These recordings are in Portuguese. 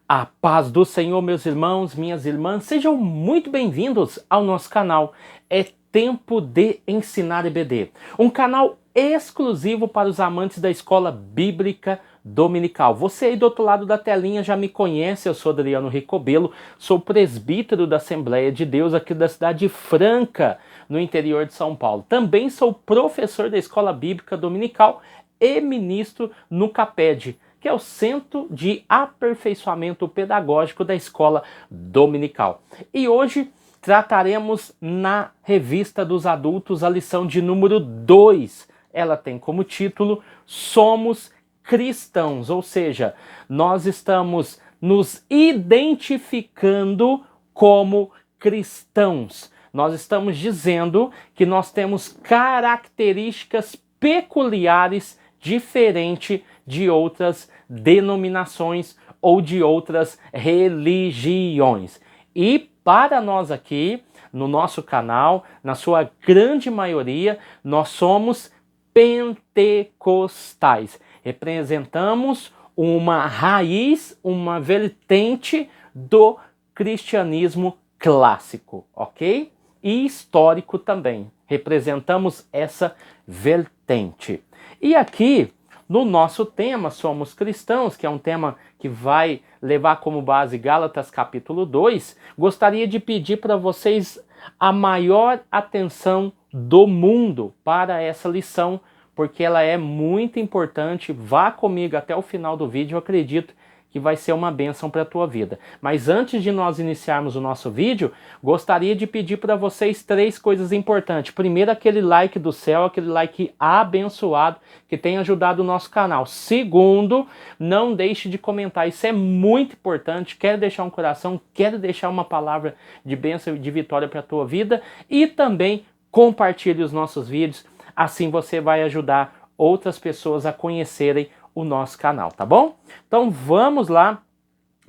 A paz do Senhor, meus irmãos, minhas irmãs, sejam muito bem-vindos ao nosso canal. É Tempo de Ensinar EBD, um canal exclusivo para os amantes da escola bíblica dominical. Você aí do outro lado da telinha já me conhece, eu sou Adriano Ricobelo, sou presbítero da Assembleia de Deus aqui da cidade de Franca, no interior de São Paulo. Também sou professor da escola bíblica dominical e ministro no CAPED, que é o Centro de Aperfeiçoamento Pedagógico da Escola Dominical. E hoje trataremos na Revista dos Adultos a lição de número 2. Ela tem como título Somos Cristãos, ou seja, nós estamos nos identificando como cristãos. Nós estamos dizendo que nós temos características peculiares diferentes de outras denominações ou de outras religiões. E para nós aqui, no nosso canal, na sua grande maioria, nós somos pentecostais. Representamos uma raiz, uma vertente do cristianismo clássico, ok? E histórico também. Representamos essa vertente. E aqui, no nosso tema, Somos Cristãos, que é um tema que vai levar como base Gálatas capítulo 2, gostaria de pedir para vocês a maior atenção do mundo para essa lição, porque ela é muito importante. Vá comigo até o final do vídeo, eu acredito que vai ser uma bênção para a tua vida. Mas antes de nós iniciarmos o nosso vídeo, gostaria de pedir para vocês 3 coisas importantes. Primeiro, aquele like do céu, aquele like abençoado que tem ajudado o nosso canal. Segundo, não deixe de comentar, isso é muito importante. Quero deixar um coração, quero deixar uma palavra de bênção e de vitória para a tua vida. E também compartilhe os nossos vídeos, assim você vai ajudar outras pessoas a conhecerem o nosso canal, tá bom? Então vamos lá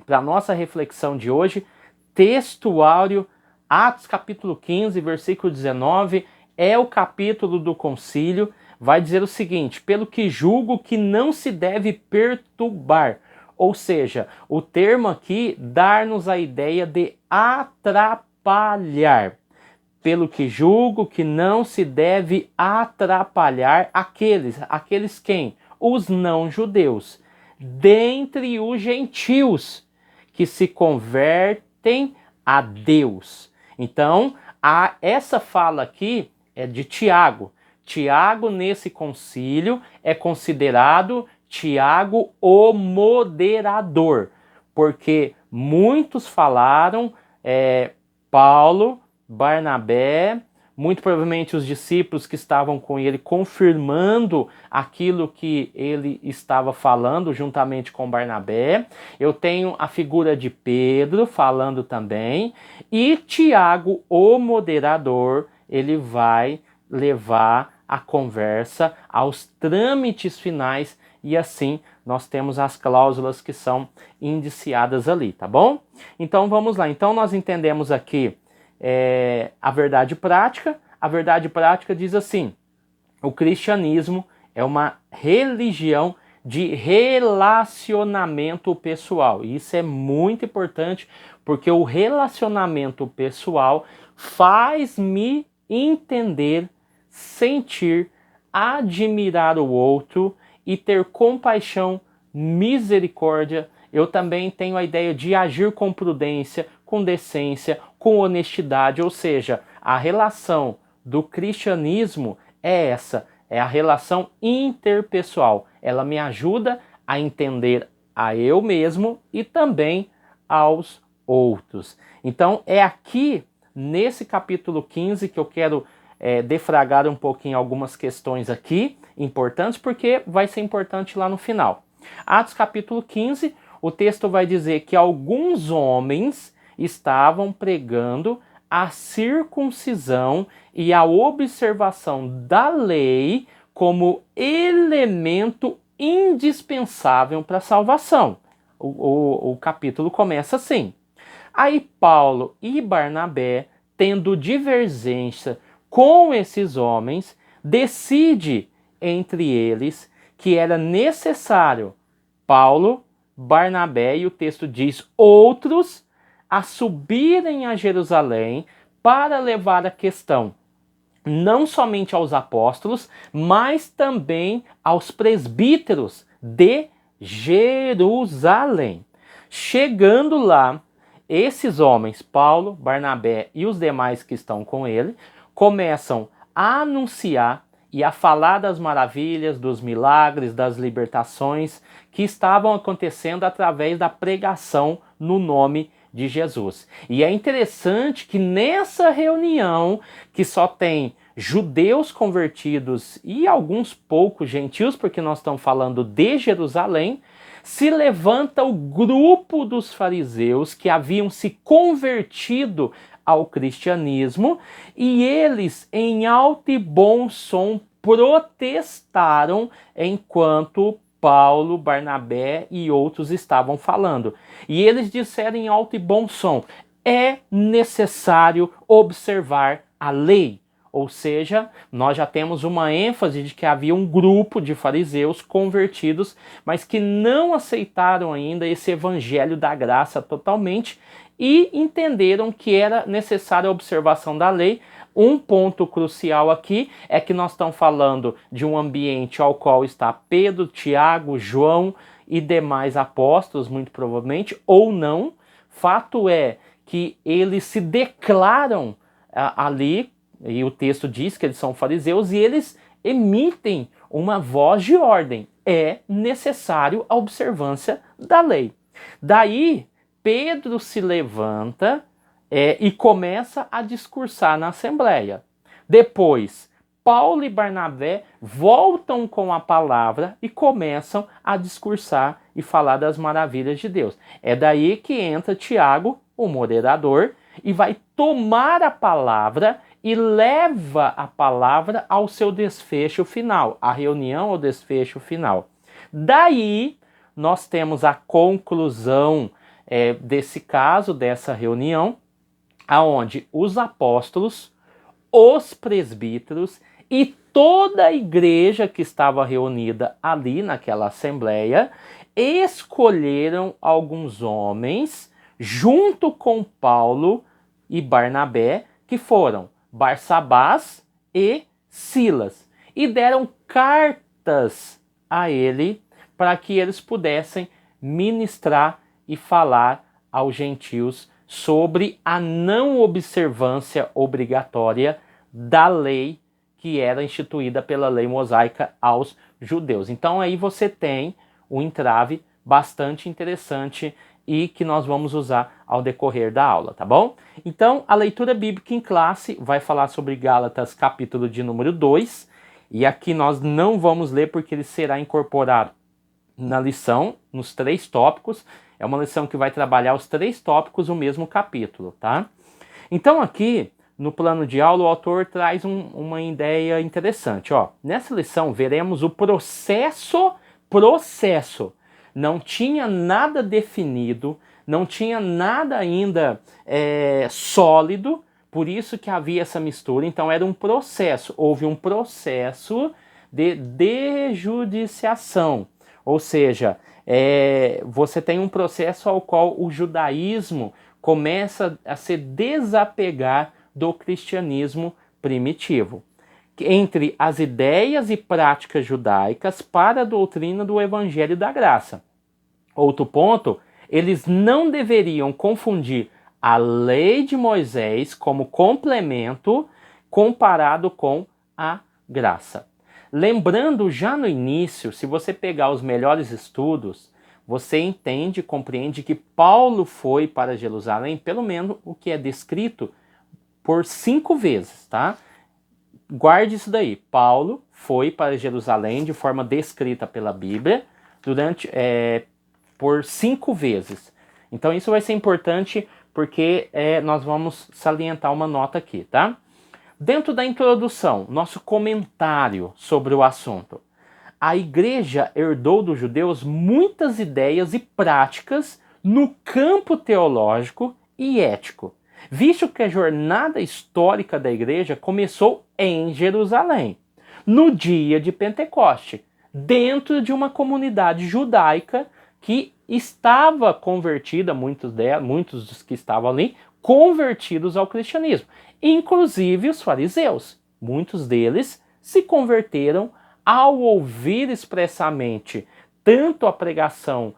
para a nossa reflexão de hoje. Textuário, Atos capítulo 15, versículo 19, é o capítulo do concílio. Vai dizer o seguinte: pelo que julgo que não se deve perturbar. Ou seja, o termo aqui dá-nos a ideia de atrapalhar. Pelo que julgo que não se deve atrapalhar aqueles quem? Os não-judeus, dentre os gentios, que se convertem a Deus. Então, essa fala aqui é de Tiago. Tiago, nesse concílio, é considerado Tiago o moderador, porque muitos falaram, Paulo, Barnabé, muito provavelmente os discípulos que estavam com ele confirmando aquilo que ele estava falando juntamente com Barnabé. Eu tenho a figura de Pedro falando também. E Tiago, o moderador, ele vai levar a conversa aos trâmites finais e assim nós temos as cláusulas que são indiciadas ali, tá bom? Então vamos lá. Então nós entendemos aqui a verdade prática. A verdade prática diz assim: o cristianismo é uma religião de relacionamento pessoal. E isso é muito importante, porque o relacionamento pessoal faz-me entender, sentir, admirar o outro e ter compaixão, misericórdia. Eu também tenho a ideia de agir com prudência, com decência, com honestidade, ou seja, a relação do cristianismo é essa, é a relação interpessoal. Ela me ajuda a entender a eu mesmo e também aos outros. Então é aqui, nesse capítulo 15, que eu quero defragar um pouquinho algumas questões aqui, importantes, porque vai ser importante lá no final. Atos capítulo 15, o texto vai dizer que alguns homens estavam pregando a circuncisão e a observação da lei como elemento indispensável para a salvação. O capítulo começa assim: aí Paulo e Barnabé, tendo divergência com esses homens, decide entre eles que era necessário Paulo Barnabé, e o texto diz outros, a subirem a Jerusalém para levar a questão não somente aos apóstolos, mas também aos presbíteros de Jerusalém. Chegando lá, esses homens, Paulo, Barnabé e os demais que estão com ele, começam a anunciar e a falar das maravilhas, dos milagres, das libertações que estavam acontecendo através da pregação no nome de Jesus. E é interessante que nessa reunião, que só tem judeus convertidos e alguns poucos gentios, porque nós estamos falando de Jerusalém, se levanta o grupo dos fariseus que haviam se convertido ao cristianismo e eles, em alto e bom som, protestaram enquanto Paulo, Barnabé e outros estavam falando. E eles disseram em alto e bom som: é necessário observar a lei. Ou seja, nós já temos uma ênfase de que havia um grupo de fariseus convertidos, mas que não aceitaram ainda esse evangelho da graça totalmente e entenderam que era necessária a observação da lei. Um ponto crucial aqui é que nós estamos falando de um ambiente ao qual está Pedro, Tiago, João e demais apóstolos, muito provavelmente, ou não. Fato é que eles se declaram ali, e o texto diz que eles são fariseus, e eles emitem uma voz de ordem. É necessário a observância da lei. Daí, Pedro se levanta e começa a discursar na Assembleia. Depois, Paulo e Barnabé voltam com a palavra e começam a discursar e falar das maravilhas de Deus. É daí que entra Tiago, o moderador, e vai tomar a palavra e leva a palavra ao seu desfecho final, a reunião ao desfecho final. Daí, nós temos a conclusão desse caso, dessa reunião, aonde os apóstolos, os presbíteros e toda a igreja que estava reunida ali naquela assembleia escolheram alguns homens junto com Paulo e Barnabé, que foram Barsabás e Silas, e deram cartas a ele para que eles pudessem ministrar e falar aos gentios sobre a não observância obrigatória da lei que era instituída pela lei mosaica aos judeus. Então aí você tem um entrave bastante interessante e que nós vamos usar ao decorrer da aula, tá bom? Então, a leitura bíblica em classe vai falar sobre Gálatas, capítulo de número 2, e aqui nós não vamos ler porque ele será incorporado na lição, nos 3 tópicos. É uma lição que vai trabalhar os 3 tópicos no mesmo capítulo, tá? Então aqui, no plano de aula, o autor traz uma ideia interessante, ó. Nessa lição, veremos o processo. Não tinha nada definido, não tinha nada ainda sólido, por isso que havia essa mistura. Então era um processo, houve um processo de dejudiciação, ou seja, você tem um processo ao qual o judaísmo começa a se desapegar do cristianismo primitivo, entre as ideias e práticas judaicas para a doutrina do Evangelho da Graça. Outro ponto, eles não deveriam confundir a lei de Moisés como complemento comparado com a graça. Lembrando já no início, se você pegar os melhores estudos, você entende, compreende que Paulo foi para Jerusalém, pelo menos o que é descrito, por 5 vezes, tá? Guarde isso daí. Paulo foi para Jerusalém de forma descrita pela Bíblia por 5 vezes. Então isso vai ser importante porque nós vamos salientar uma nota aqui, tá? Dentro da introdução, nosso comentário sobre o assunto. A igreja herdou dos judeus muitas ideias e práticas no campo teológico e ético, visto que a jornada histórica da igreja começou em Jerusalém, no dia de Pentecoste, dentro de uma comunidade judaica que estava convertida, muitos dos que estavam ali, convertidos ao cristianismo. Inclusive os fariseus. Muitos deles se converteram ao ouvir expressamente tanto a pregação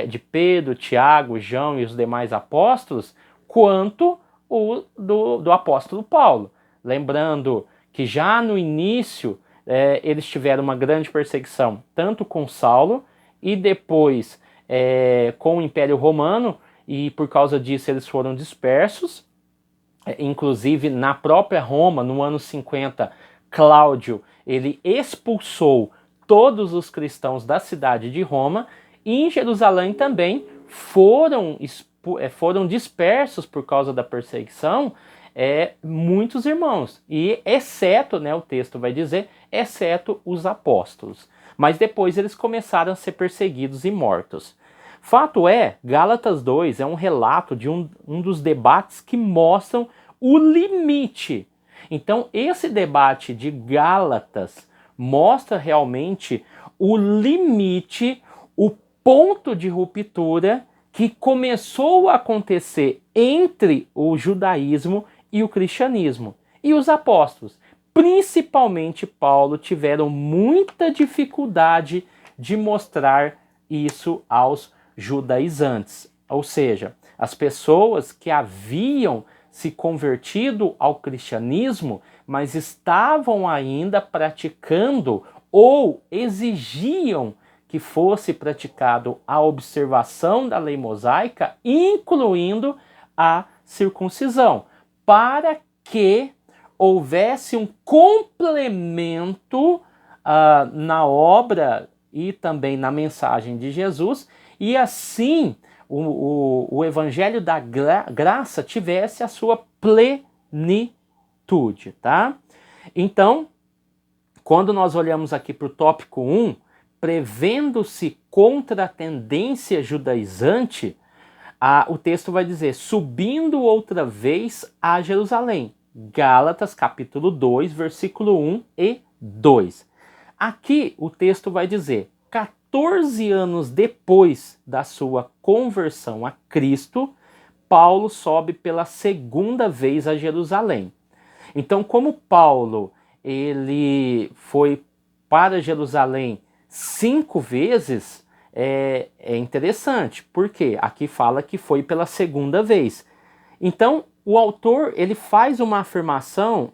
de Pedro, Tiago, João e os demais apóstolos, quanto o do apóstolo Paulo. Lembrando que já no início eles tiveram uma grande perseguição, tanto com Saulo e depois com o Império Romano, e por causa disso eles foram dispersos. Inclusive na própria Roma, no ano 50, Cláudio ele expulsou todos os cristãos da cidade de Roma, e em Jerusalém também foram dispersos por causa da perseguição muitos irmãos, e exceto, o texto vai dizer, exceto os apóstolos. Mas depois eles começaram a ser perseguidos e mortos. Fato é, Gálatas 2 é um relato de um dos debates que mostram o limite. Então, esse debate de Gálatas mostra realmente o limite, o ponto de ruptura que começou a acontecer entre o judaísmo e o cristianismo. E os apóstolos, principalmente Paulo, tiveram muita dificuldade de mostrar isso aos judaizantes, ou seja, as pessoas que haviam se convertido ao cristianismo, mas estavam ainda praticando ou exigiam que fosse praticado a observação da lei mosaica, incluindo a circuncisão, para que houvesse um complemento na obra e também na mensagem de Jesus, e assim o evangelho da graça tivesse a sua plenitude, tá? Então, quando nós olhamos aqui para o tópico 1, prevendo-se contra a tendência judaizante, o texto vai dizer, subindo outra vez a Jerusalém. Gálatas capítulo 2, versículo 1 e 2. Aqui o texto vai dizer, 14 anos depois da sua conversão a Cristo, Paulo sobe pela segunda vez a Jerusalém. Então, como Paulo ele foi para Jerusalém 5 vezes, é interessante, porque aqui fala que foi pela segunda vez. Então, o autor ele faz uma afirmação,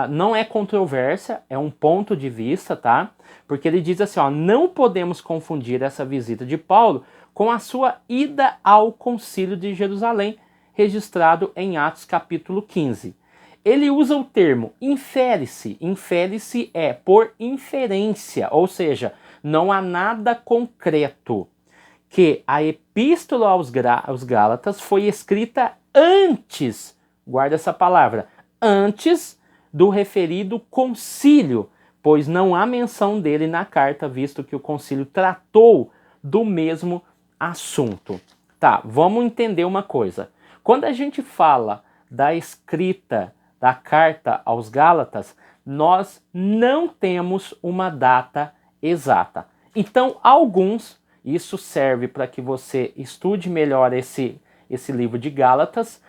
não é controvérsia, é um ponto de vista, tá? Porque ele diz assim, não podemos confundir essa visita de Paulo com a sua ida ao concílio de Jerusalém, registrado em Atos capítulo 15. Ele usa o termo infere-se. Infere-se é por inferência, ou seja, não há nada concreto. Que a epístola aos Gálatas foi escrita antes, guarda essa palavra, antes do referido concílio, pois não há menção dele na carta, visto que o concílio tratou do mesmo assunto. Tá, vamos entender uma coisa. Quando a gente fala da escrita da carta aos Gálatas, nós não temos uma data exata. Então, isso serve para que você estude melhor esse livro de Gálatas.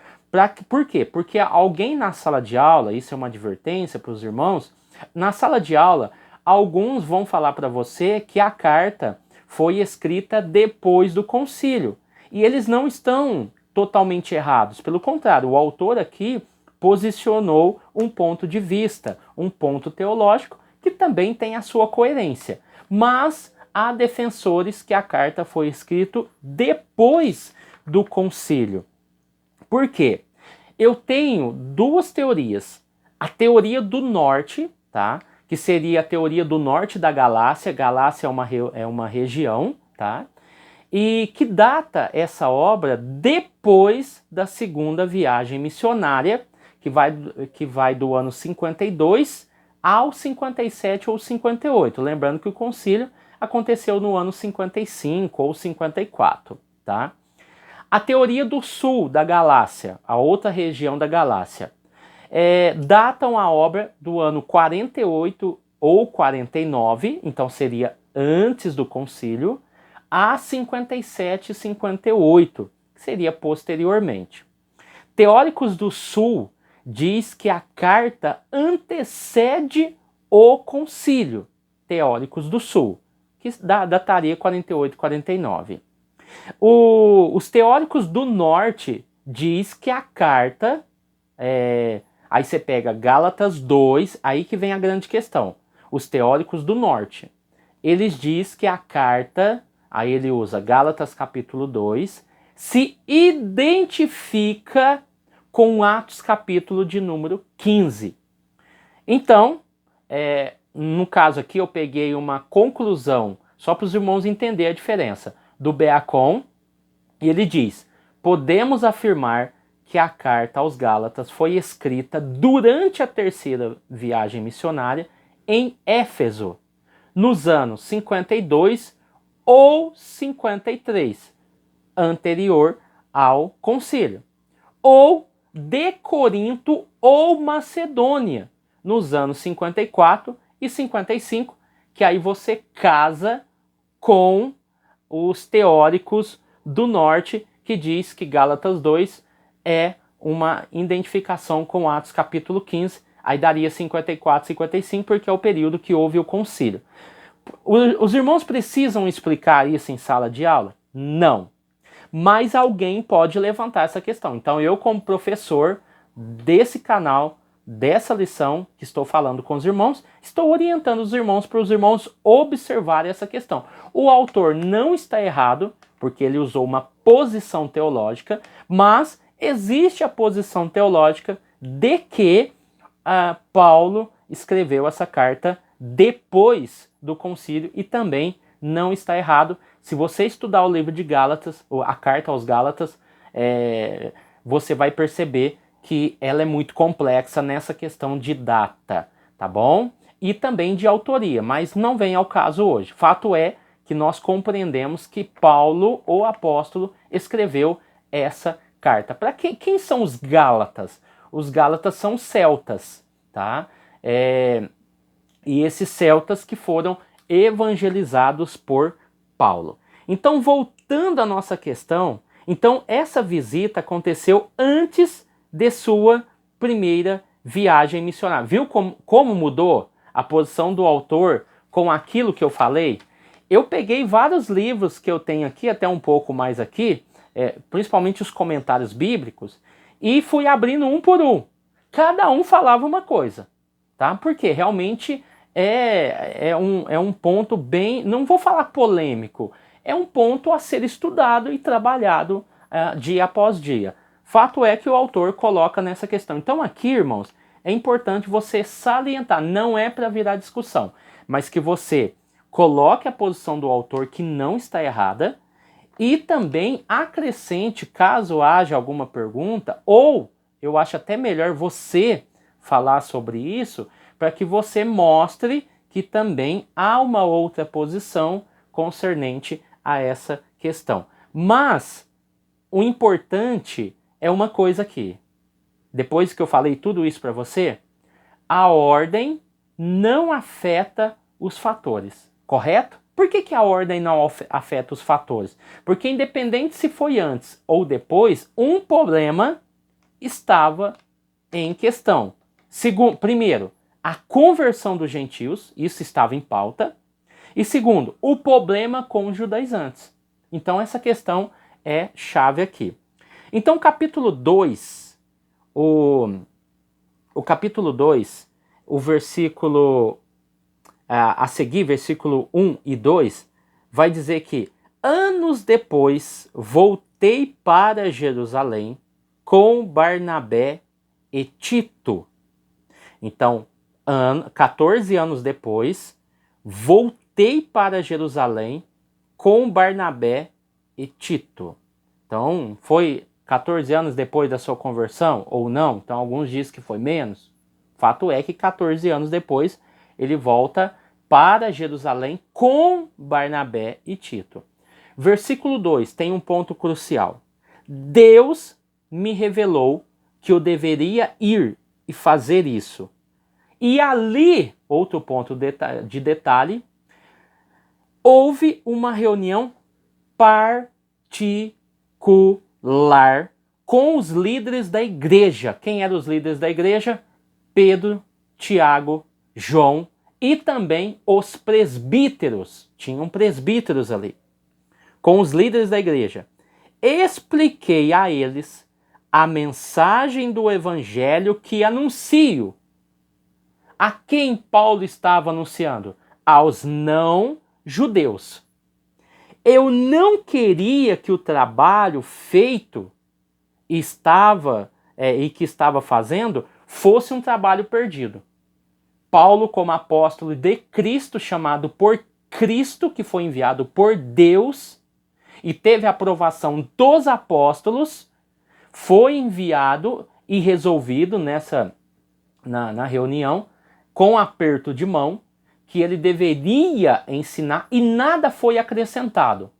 Por quê? Porque alguém na sala de aula, isso é uma advertência para os irmãos, na sala de aula, alguns vão falar para você que a carta foi escrita depois do concílio. E eles não estão totalmente errados. Pelo contrário, o autor aqui posicionou um ponto de vista, um ponto teológico, que também tem a sua coerência. Mas há defensores que a carta foi escrita depois do concílio. Por quê? Eu tenho duas teorias. A teoria do norte, tá? Que seria a teoria do norte da Galácia. Galácia é uma região, tá? E que data essa obra depois da segunda viagem missionária, que vai do ano 52 ao 57 ou 58. Lembrando que o concílio aconteceu no ano 55 ou 54, tá? A teoria do sul da Galácia, a outra região da Galácia, datam a obra do ano 48 ou 49, então seria antes do concílio, a 57 e 58, que seria posteriormente. Teóricos do Sul diz que a carta antecede o concílio. Teóricos do Sul, que dataria 48 e 49. Os teóricos do Norte diz que a carta, aí você pega Gálatas 2, aí que vem a grande questão. Os teóricos do Norte, eles diz que a carta, aí ele usa Gálatas capítulo 2, se identifica com Atos capítulo de número 15. Então, no caso aqui eu peguei uma conclusão, só para os irmãos entenderem a diferença, do Beacon, e ele diz: podemos afirmar que a carta aos Gálatas foi escrita durante a terceira viagem missionária em Éfeso, nos anos 52 ou 53, anterior ao concílio, ou de Corinto ou Macedônia, nos anos 54 e 55, que aí você casa com os teóricos do Norte, que diz que Gálatas 2 é uma identificação com Atos capítulo 15, aí daria 54, 55, porque é o período que houve o concílio. Os irmãos precisam explicar isso em sala de aula? Não. Mas alguém pode levantar essa questão. Então eu, como professor desse canal, dessa lição que estou falando com os irmãos, estou orientando os irmãos para os irmãos observarem essa questão. O autor não está errado, porque ele usou uma posição teológica, mas existe a posição teológica de que Paulo escreveu essa carta depois do concílio, e também não está errado. Se você estudar o livro de Gálatas, ou a carta aos Gálatas, você vai perceber que ela é muito complexa nessa questão de data, tá bom? E também de autoria, mas não vem ao caso hoje. Fato é que nós compreendemos que Paulo, o apóstolo, escreveu essa carta. Para quem são os Gálatas? Os Gálatas são celtas, tá? E esses celtas que foram evangelizados por Paulo. Então, voltando à nossa questão, então essa visita aconteceu antes de sua primeira viagem missionária. Viu como mudou a posição do autor com aquilo que eu falei? Eu peguei vários livros que eu tenho aqui, até um pouco mais aqui, principalmente os comentários bíblicos, e fui abrindo um por um. Cada um falava uma coisa, tá? Porque realmente é um ponto bem, não vou falar polêmico, é um ponto a ser estudado e trabalhado dia após dia. Fato é que o autor coloca nessa questão. Então aqui, irmãos, é importante você salientar, não é para virar discussão, mas que você coloque a posição do autor que não está errada e também acrescente, caso haja alguma pergunta, ou eu acho até melhor você falar sobre isso, para que você mostre que também há uma outra posição concernente a essa questão. Mas o importante é uma coisa aqui. Depois que eu falei tudo isso para você, a ordem não afeta os fatores, correto? Por que a ordem não afeta os fatores? Porque independente se foi antes ou depois, um problema estava em questão. Primeiro, a conversão dos gentios, isso estava em pauta. E segundo, o problema com os judaizantes. Então essa questão é chave aqui. Então capítulo 2, o capítulo 2, o versículo a seguir, versículo 1 e 2, vai dizer que anos depois voltei para Jerusalém com Barnabé e Tito. Então, 14 anos depois, voltei para Jerusalém com Barnabé e Tito. Então, foi 14 anos depois da sua conversão ou não? Então, alguns dizem que foi menos. Fato é que 14 anos depois, ele volta para Jerusalém com Barnabé e Tito. Versículo 2 tem um ponto crucial. Deus me revelou que eu deveria ir e fazer isso. E ali, outro ponto de detalhe, houve uma reunião particular com os líderes da igreja. Quem eram os líderes da igreja? Pedro, Tiago, João e também os presbíteros. Tinham presbíteros ali. Com os líderes da igreja. Expliquei a eles a mensagem do evangelho que anuncio. A quem Paulo estava anunciando? Aos não-judeus. Eu não queria que o trabalho feito e que estava fazendo fosse um trabalho perdido. Paulo, como apóstolo de Cristo, chamado por Cristo, que foi enviado por Deus e teve a aprovação dos apóstolos, foi enviado e resolvido na reunião, com aperto de mão, que ele deveria ensinar e nada foi acrescentado.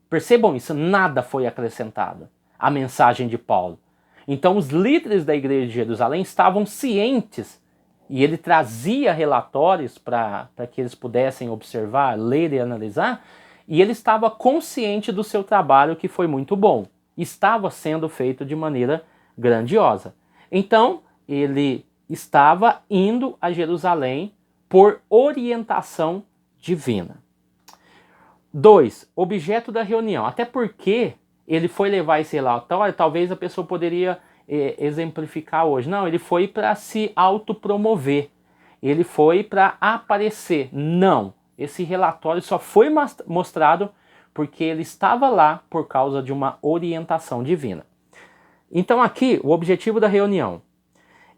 Percebam isso, nada foi acrescentado à mensagem de Paulo. Então os líderes da igreja de Jerusalém estavam cientes e ele trazia relatórios para que eles pudessem observar, ler e analisar, e ele estava consciente do seu trabalho, que foi muito bom. Estava sendo feito de maneira grandiosa. Então ele estava indo a Jerusalém por orientação divina. 2. Objeto da reunião. Até porque ele foi levar esse relatório, talvez a pessoa poderia exemplificar hoje. Não, ele foi para se autopromover. Ele foi para aparecer. Não, esse relatório só foi mostrado porque ele estava lá por causa de uma orientação divina. Então aqui, o objetivo da reunião.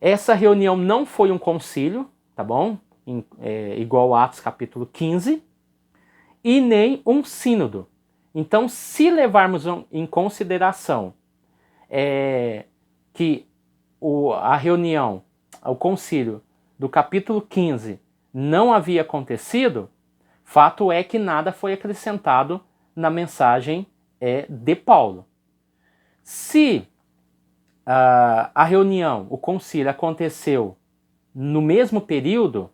Essa reunião não foi um concílio, tá bom? Igual a Atos capítulo 15, e nem um sínodo. Então, se levarmos em consideração que a reunião, o concílio do capítulo 15 não havia acontecido, fato é que nada foi acrescentado na mensagem de Paulo. Se a reunião, o concílio aconteceu no mesmo período,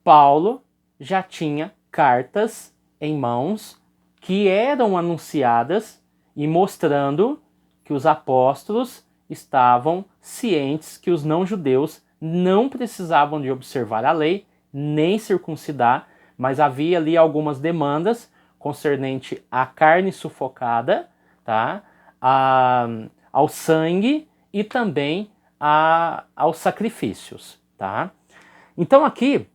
Paulo já tinha cartas em mãos que eram anunciadas e mostrando que os apóstolos estavam cientes que os não-judeus não precisavam de observar a lei, nem circuncidar, mas havia ali algumas demandas concernente à carne sufocada, tá? Ao sangue e também aos sacrifícios, tá? Então aqui,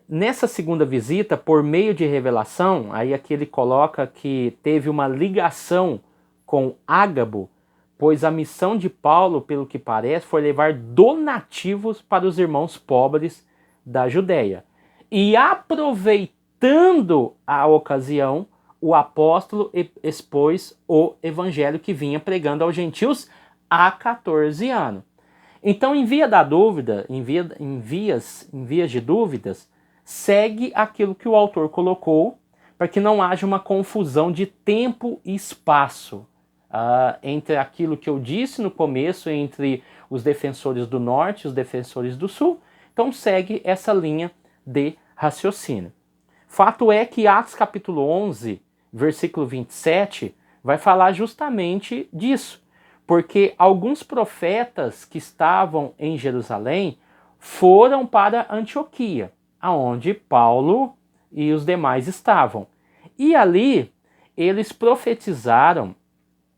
nessa segunda visita, por meio de revelação, aí aqui ele coloca que teve uma ligação com Ágabo, pois a missão de Paulo, pelo que parece, foi levar donativos para os irmãos pobres da Judéia. E aproveitando a ocasião, o apóstolo expôs o evangelho que vinha pregando aos gentios há 14 anos. Então, em vias de dúvidas, segue aquilo que o autor colocou, para que não haja uma confusão de tempo e espaço entre aquilo que eu disse no começo, entre os defensores do norte e os defensores do sul. Então, segue essa linha de raciocínio. Fato é que Atos capítulo 11, versículo 27, vai falar justamente disso. Porque alguns profetas que estavam em Jerusalém foram para Antioquia, aonde Paulo e os demais estavam. E ali eles profetizaram,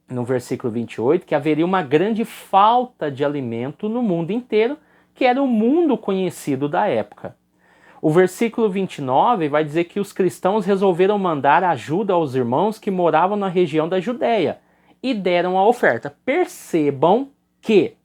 no versículo 28, que haveria uma grande falta de alimento no mundo inteiro, que era o mundo conhecido da época. O versículo 29 vai dizer que os cristãos resolveram mandar ajuda aos irmãos que moravam na região da Judéia, e deram a oferta. Percebam que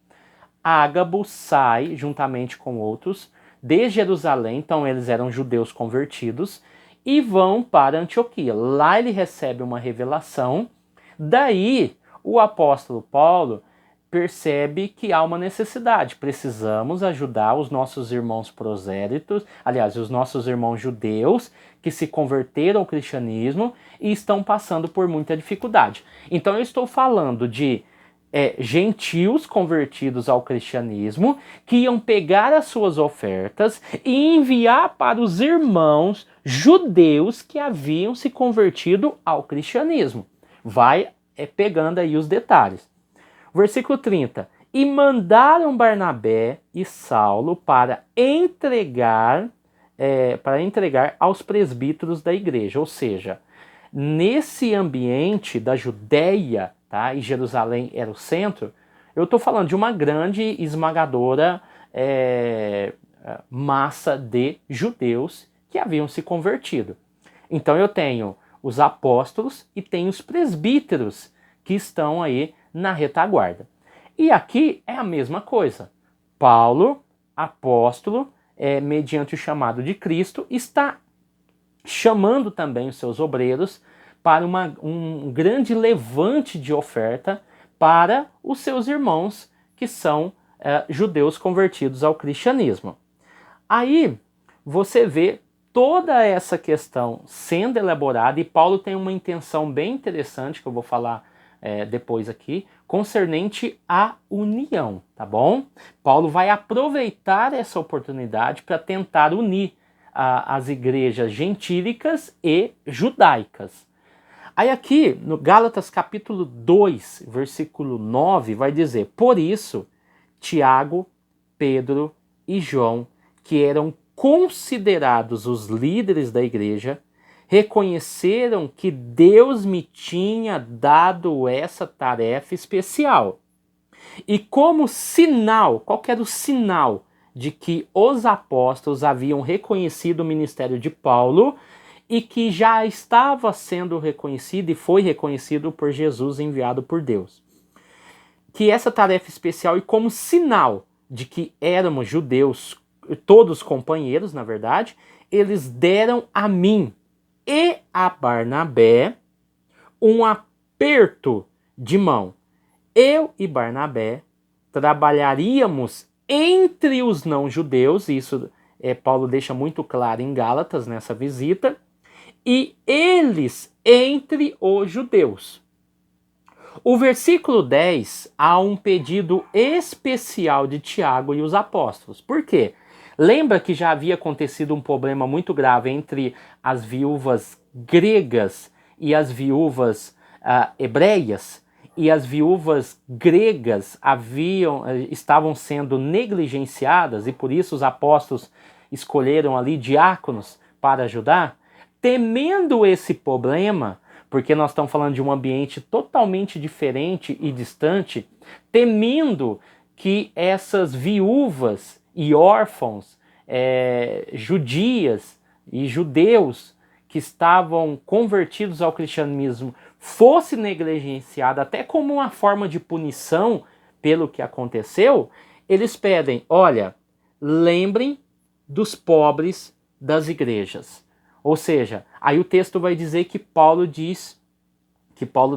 Ágabo sai, juntamente com outros, de Jerusalém, então eles eram judeus convertidos, e vão para Antioquia. Lá ele recebe uma revelação, daí o apóstolo Paulo percebe que há uma necessidade. Precisamos ajudar os nossos irmãos prosélitos, aliás, os nossos irmãos judeus, que se converteram ao cristianismo e estão passando por muita dificuldade. Então eu estou falando de gentios convertidos ao cristianismo, que iam pegar as suas ofertas e enviar para os irmãos judeus que haviam se convertido ao cristianismo. Vai pegando aí os detalhes. Versículo 30. E mandaram Barnabé e Saulo para entregar aos presbíteros da igreja. Ou seja, nesse ambiente da Judéia, tá, e Jerusalém era o centro, eu estou falando de uma grande, esmagadora massa de judeus que haviam se convertido. Então eu tenho os apóstolos e tenho os presbíteros que estão aí na retaguarda. E aqui é a mesma coisa. Paulo, apóstolo, mediante o chamado de Cristo, está chamando também os seus obreiros para um grande levante de oferta para os seus irmãos que são judeus convertidos ao cristianismo. Aí você vê toda essa questão sendo elaborada, e Paulo tem uma intenção bem interessante, que eu vou falar depois aqui, concernente à união, tá bom? Paulo vai aproveitar essa oportunidade para tentar unir as igrejas gentílicas e judaicas. Aí aqui, no Gálatas capítulo 2, versículo 9, vai dizer: por isso, Tiago, Pedro e João, que eram considerados os líderes da igreja, reconheceram que Deus me tinha dado essa tarefa especial. E como sinal, qual que era o sinal de que os apóstolos haviam reconhecido o ministério de Paulo e que já estava sendo reconhecido e foi reconhecido por Jesus enviado por Deus? Que essa tarefa especial, e como sinal de que éramos judeus, todos companheiros, na verdade, eles deram a mim e a Barnabé um aperto de mão. Eu e Barnabé trabalharíamos entre os não-judeus, isso Paulo deixa muito claro em Gálatas nessa visita, e eles entre os judeus. O versículo 10 há um pedido especial de Tiago e os apóstolos. Por quê? Lembra que já havia acontecido um problema muito grave entre as viúvas gregas e as viúvas hebreias? E as viúvas gregas estavam sendo negligenciadas, e por isso os apóstolos escolheram ali diáconos para ajudar. Temendo esse problema, porque nós estamos falando de um ambiente totalmente diferente e distante, temendo que essas viúvas e órfãos judias e judeus que estavam convertidos ao cristianismo fosse negligenciada até como uma forma de punição pelo que aconteceu, eles pedem: olha, lembrem dos pobres das igrejas. Ou seja, aí o texto vai dizer que Paulo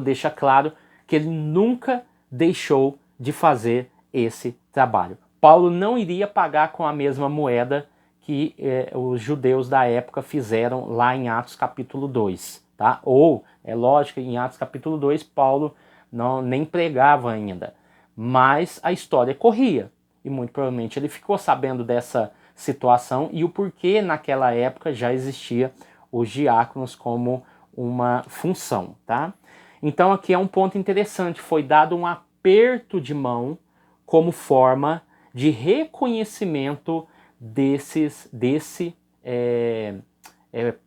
deixa claro que ele nunca deixou de fazer esse trabalho. Paulo não iria pagar com a mesma moeda que os judeus da época fizeram lá em Atos capítulo 2. Tá? Ou, é lógico que em Atos capítulo 2 Paulo nem pregava ainda, mas a história corria. E muito provavelmente ele ficou sabendo dessa situação e o porquê naquela época já existia os diáconos como uma função, tá? Então aqui é um ponto interessante, foi dado um aperto de mão como forma de reconhecimento desse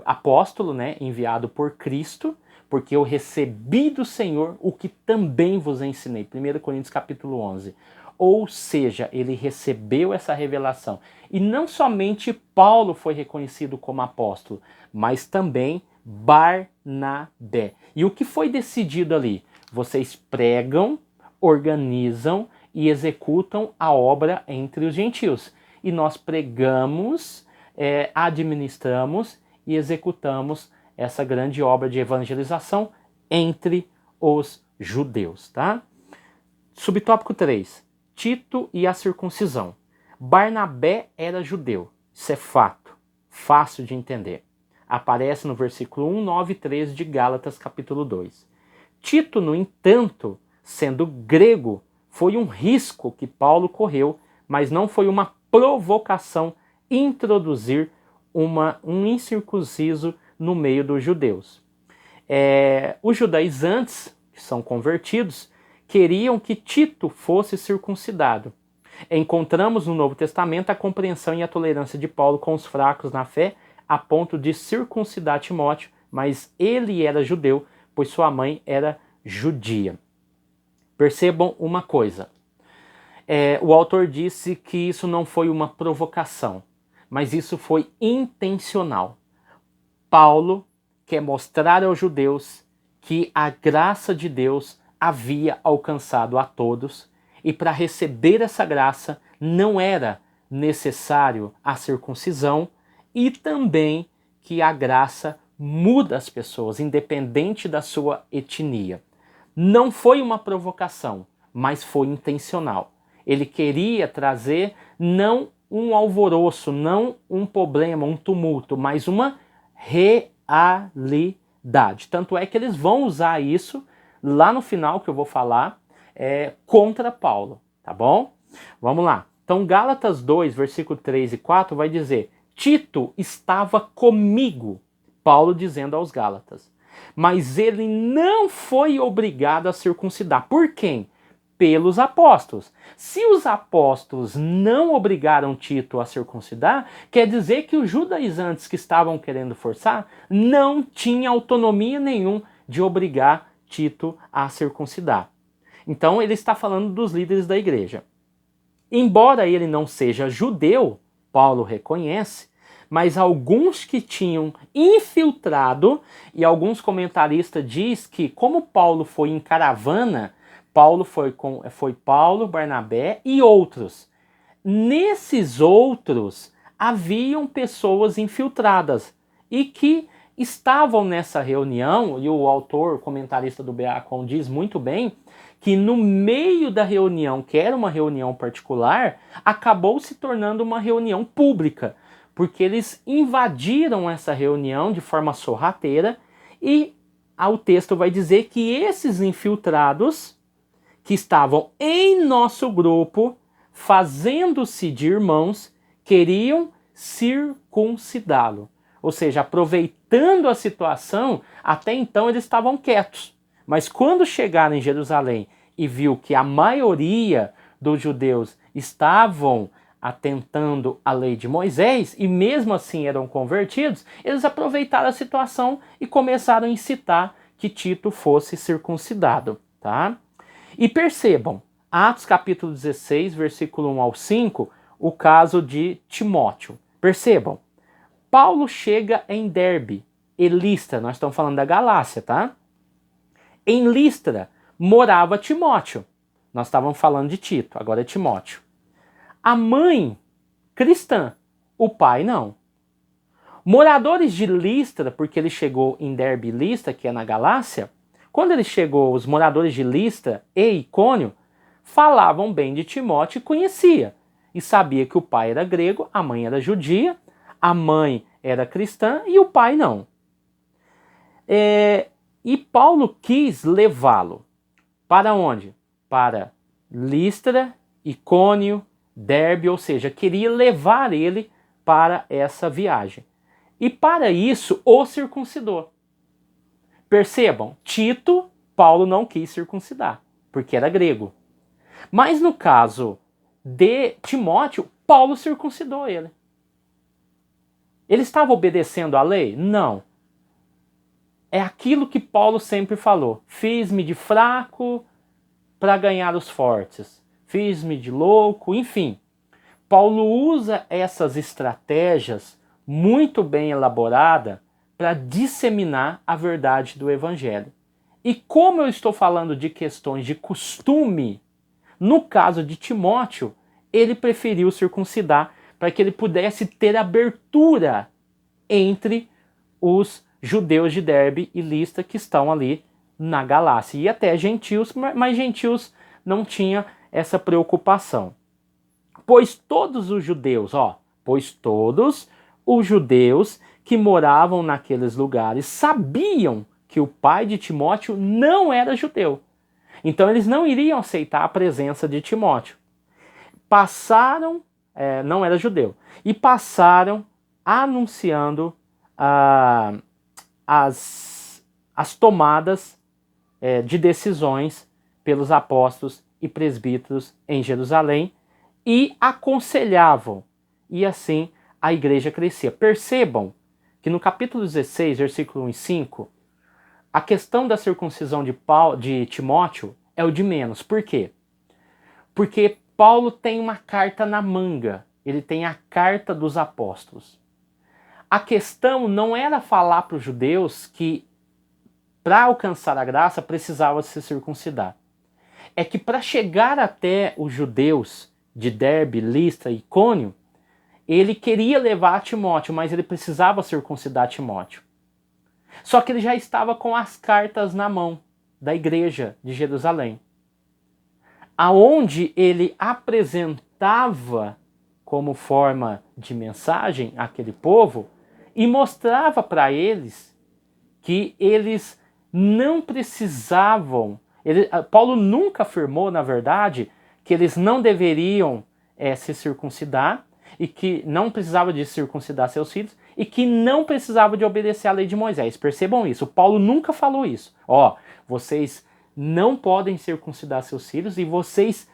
apóstolo, né, enviado por Cristo, porque eu recebi do Senhor o que também vos ensinei. 1 Coríntios capítulo 11. Ou seja, ele recebeu essa revelação. E não somente Paulo foi reconhecido como apóstolo, mas também Barnabé. E o que foi decidido ali? Vocês pregam, organizam e executam a obra entre os gentios. E nós pregamos, administramos e executamos essa grande obra de evangelização entre os judeus, tá? Subtópico 3. Tito e a circuncisão. Barnabé era judeu. Isso é fato. Fácil de entender. Aparece no versículo 1, 9 e 13 de Gálatas capítulo 2. Tito, no entanto, sendo grego. Foi um risco que Paulo correu, mas não foi uma provocação introduzir um incircunciso no meio dos judeus. Os judaizantes, que são convertidos, queriam que Tito fosse circuncidado. Encontramos no Novo Testamento a compreensão e a tolerância de Paulo com os fracos na fé, a ponto de circuncidar Timóteo, mas ele era judeu, pois sua mãe era judia. Percebam uma coisa. O autor disse que isso não foi uma provocação, mas isso foi intencional. Paulo quer mostrar aos judeus que a graça de Deus havia alcançado a todos, e para receber essa graça não era necessário a circuncisão, e também que a graça muda as pessoas, independente da sua etnia. Não foi uma provocação, mas foi intencional. Ele queria trazer não um alvoroço, não um problema, um tumulto, mas uma realidade. Tanto é que eles vão usar isso lá no final, que eu vou falar, contra Paulo, tá bom? Vamos lá. Então, Gálatas 2, versículo 3 e 4 vai dizer: Tito estava comigo, Paulo dizendo aos Gálatas, mas ele não foi obrigado a circuncidar. Por quem? Pelos apóstolos. Se os apóstolos não obrigaram Tito a circuncidar, quer dizer que os judaizantes que estavam querendo forçar não tinham autonomia nenhuma de obrigar Tito a circuncidar. Então ele está falando dos líderes da igreja. Embora ele não seja judeu, Paulo reconhece, mas alguns que tinham infiltrado, e alguns comentaristas dizem que como Paulo foi em caravana, foi Paulo, Barnabé e outros. Nesses outros, haviam pessoas infiltradas e que estavam nessa reunião, e o autor, comentarista do Beacon, diz muito bem, que no meio da reunião, que era uma reunião particular, acabou se tornando uma reunião pública, porque eles invadiram essa reunião de forma sorrateira, e o texto vai dizer que esses infiltrados que estavam em nosso grupo, fazendo-se de irmãos, queriam circuncidá-lo. Ou seja, aproveitando a situação, até então eles estavam quietos. Mas quando chegaram em Jerusalém e viu que a maioria dos judeus estavam atentando à lei de Moisés, e mesmo assim eram convertidos, eles aproveitaram a situação e começaram a incitar que Tito fosse circuncidado, tá? E percebam, Atos capítulo 16, versículo 1 ao 5, o caso de Timóteo. Percebam, Paulo chega em Derbe e Listra, nós estamos falando da Galácia, tá? Em Listra morava Timóteo. Nós estávamos falando de Tito, agora é Timóteo. A mãe, cristã, o pai não. Moradores de Listra, porque ele chegou em Derbe e Listra, que é na Galácia, quando ele chegou, os moradores de Listra e Icônio falavam bem de Timóteo e conhecia. E sabia que o pai era grego, a mãe era judia, a mãe era cristã e o pai não. E Paulo quis levá-lo para onde? Para Listra, Icônio, Derbe, ou seja, queria levar ele para essa viagem. E para isso o circuncidou. Percebam, Tito, Paulo não quis circuncidar, porque era grego. Mas no caso de Timóteo, Paulo circuncidou ele. Ele estava obedecendo à lei? Não. É aquilo que Paulo sempre falou. Fiz-me de fraco para ganhar os fortes. Fiz-me de louco, enfim. Paulo usa essas estratégias muito bem elaboradas para disseminar a verdade do Evangelho. E como eu estou falando de questões de costume, no caso de Timóteo, ele preferiu circuncidar para que ele pudesse ter abertura entre os judeus de Derbe e Listra que estão ali na Galácia. E até gentios, mas gentios não tinham essa preocupação. Pois todos os judeus que moravam naqueles lugares sabiam que o pai de Timóteo não era judeu. Então eles não iriam aceitar a presença de Timóteo. Passaram, não era judeu, e passaram anunciando as tomadas de decisões pelos apóstolos e presbíteros em Jerusalém e aconselhavam, e assim a igreja crescia. Percebam que no capítulo 16, versículo 1 e 5, a questão da circuncisão de Timóteo é o de menos. Por quê? Porque Paulo tem uma carta na manga, ele tem a carta dos apóstolos. A questão não era falar para os judeus que para alcançar a graça precisava se circuncidar. É que para chegar até os judeus de Derbe, Listra e Icônio, ele queria levar Timóteo, mas ele precisava circuncidar Timóteo. Só que ele já estava com as cartas na mão da igreja de Jerusalém, aonde ele apresentava como forma de mensagem àquele povo e mostrava para eles que eles não precisavam. Paulo nunca afirmou, na verdade, que eles não deveriam se circuncidar e que não precisava de circuncidar seus filhos e que não precisava de obedecer à lei de Moisés. Percebam isso. Paulo nunca falou isso. Vocês não podem circuncidar seus filhos e vocês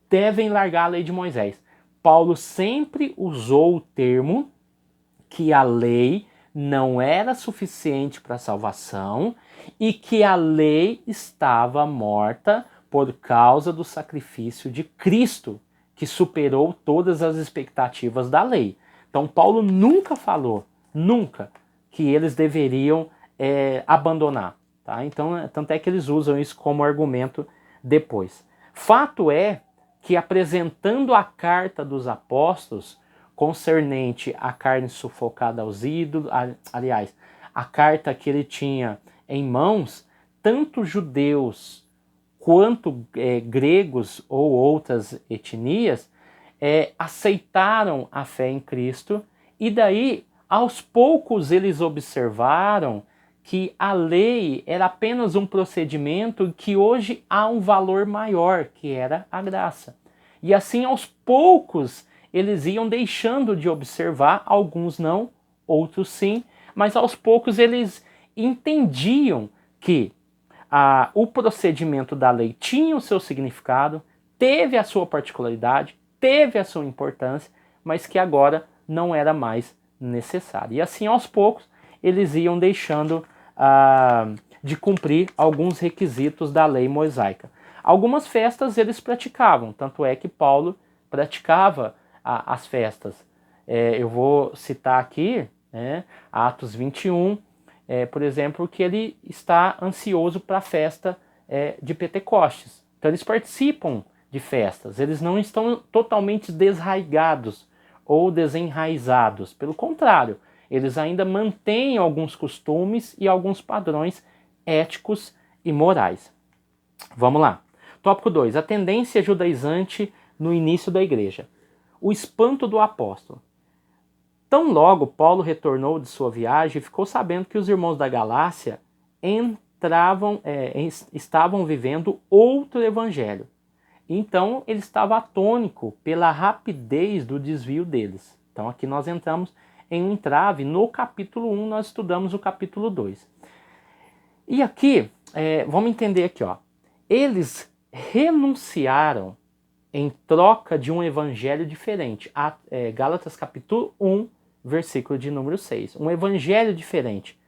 devem largar a lei de Moisés. Paulo sempre usou o termo que a lei não era suficiente para a salvação e que a lei estava morta por causa do sacrifício de Cristo, que superou todas as expectativas da lei. Então Paulo nunca falou, nunca, que eles deveriam abandonar. Tá? Então, tanto é que eles usam isso como argumento depois. Fato é que apresentando a carta dos apóstolos, concernente à carne sufocada aos ídolos, aliás, a carta que ele tinha em mãos, tanto judeus quanto gregos ou outras etnias aceitaram a fé em Cristo, e daí, aos poucos, eles observaram que a lei era apenas um procedimento que hoje há um valor maior, que era a graça. E assim, aos poucos, eles iam deixando de observar, alguns não, outros sim, mas aos poucos eles entendiam que o procedimento da lei tinha o seu significado, teve a sua particularidade, teve a sua importância, mas que agora não era mais necessário. E assim, aos poucos, eles iam deixando de cumprir alguns requisitos da lei mosaica. Algumas festas eles praticavam, tanto é que Paulo praticava as festas. Eu vou citar aqui, Atos 21, por exemplo, que ele está ansioso para a festa de Pentecostes. Então eles participam de festas, eles não estão totalmente desraigados ou desenraizados. Pelo contrário, eles ainda mantêm alguns costumes e alguns padrões éticos e morais. Vamos lá. Tópico 2. A tendência judaizante no início da igreja. O espanto do apóstolo. Tão logo Paulo retornou de sua viagem e ficou sabendo que os irmãos da Galácia estavam vivendo outro evangelho. Então ele estava atônico pela rapidez do desvio deles. Então aqui nós entramos em um entrave. No capítulo 1 nós estudamos o capítulo 2. E aqui, vamos entender aqui, eles renunciaram em troca de um evangelho diferente. Gálatas capítulo 1, versículo de número 6. Um evangelho diferente.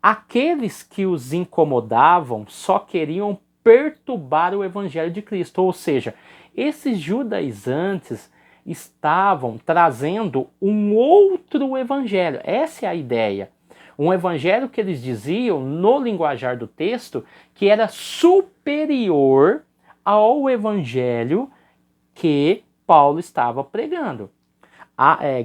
Aqueles que os incomodavam só queriam perturbar o evangelho de Cristo. Ou seja, esses judaizantes estavam trazendo um outro evangelho. Essa é a ideia. Um evangelho que eles diziam, no linguajar do texto, que era superior ao evangelho que Paulo estava pregando.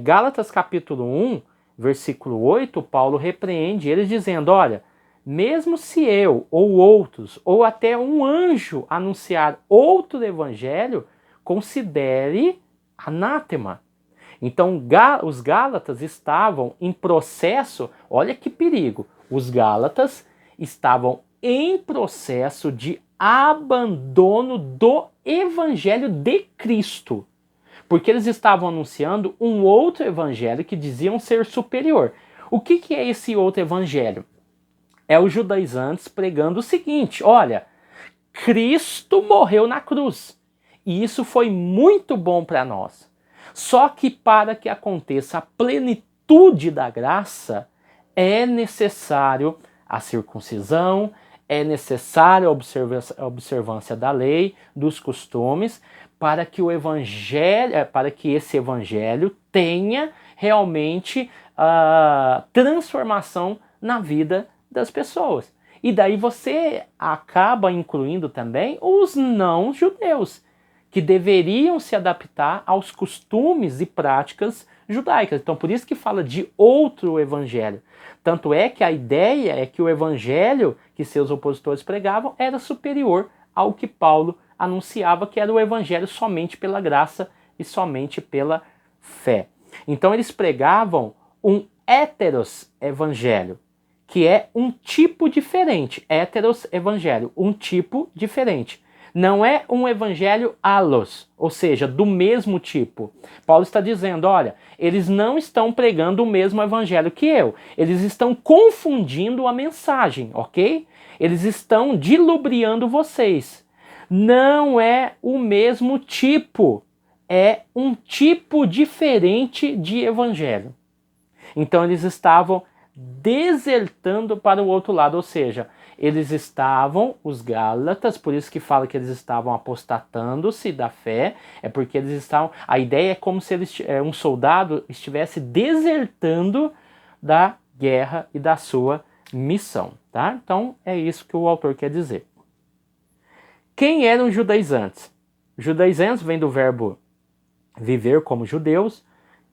Gálatas capítulo 1, versículo 8, Paulo repreende eles dizendo, olha, mesmo se eu ou outros, ou até um anjo anunciar outro evangelho, considere anátema. Então os Gálatas estavam em processo, olha que perigo, os Gálatas estavam em processo de abandono do evangelho de Cristo. Porque eles estavam anunciando um outro evangelho que diziam ser superior. O que é esse outro evangelho? É os judaizantes pregando o seguinte: olha, Cristo morreu na cruz. E isso foi muito bom para nós. Só que para que aconteça a plenitude da graça, é necessário a circuncisão, é necessária a observância da lei, dos costumes, para que o evangelho, para que esse evangelho tenha realmente a transformação na vida das pessoas. E daí você acaba incluindo também os não-judeus, que deveriam se adaptar aos costumes e práticas judaicas. Então, por isso que fala de outro evangelho. Tanto é que a ideia é que o evangelho que seus opositores pregavam era superior ao que Paulo anunciava, que era o evangelho somente pela graça e somente pela fé. Então, eles pregavam um heteros evangelho, que é um tipo diferente. Heteros evangelho, um tipo diferente. Não é um evangelho allos, ou seja, do mesmo tipo. Paulo está dizendo, olha, eles não estão pregando o mesmo evangelho que eu. Eles estão confundindo a mensagem, ok? Eles estão dilubriando vocês. Não é o mesmo tipo. É um tipo diferente de evangelho. Então eles estavam desertando para o outro lado, ou seja, eles estavam, os Gálatas, por isso que fala que eles estavam apostatando-se da fé, é porque eles estavam, a ideia é como se um soldado estivesse desertando da guerra e da sua missão, tá? Então é isso que o autor quer dizer. Quem eram os judaizantes? Judaizantes vem do verbo viver como judeus,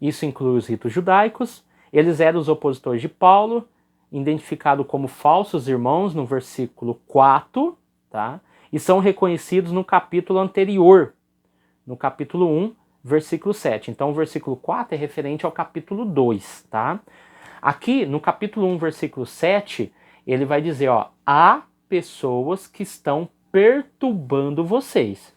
isso inclui os ritos judaicos. Eles eram os opositores de Paulo, identificados como falsos irmãos no versículo 4, tá? E são reconhecidos no capítulo anterior, no capítulo 1, versículo 7. Então o versículo 4 é referente ao capítulo 2, tá? Aqui, no capítulo 1, versículo 7, ele vai dizer, ó, há pessoas que estão perturbando vocês.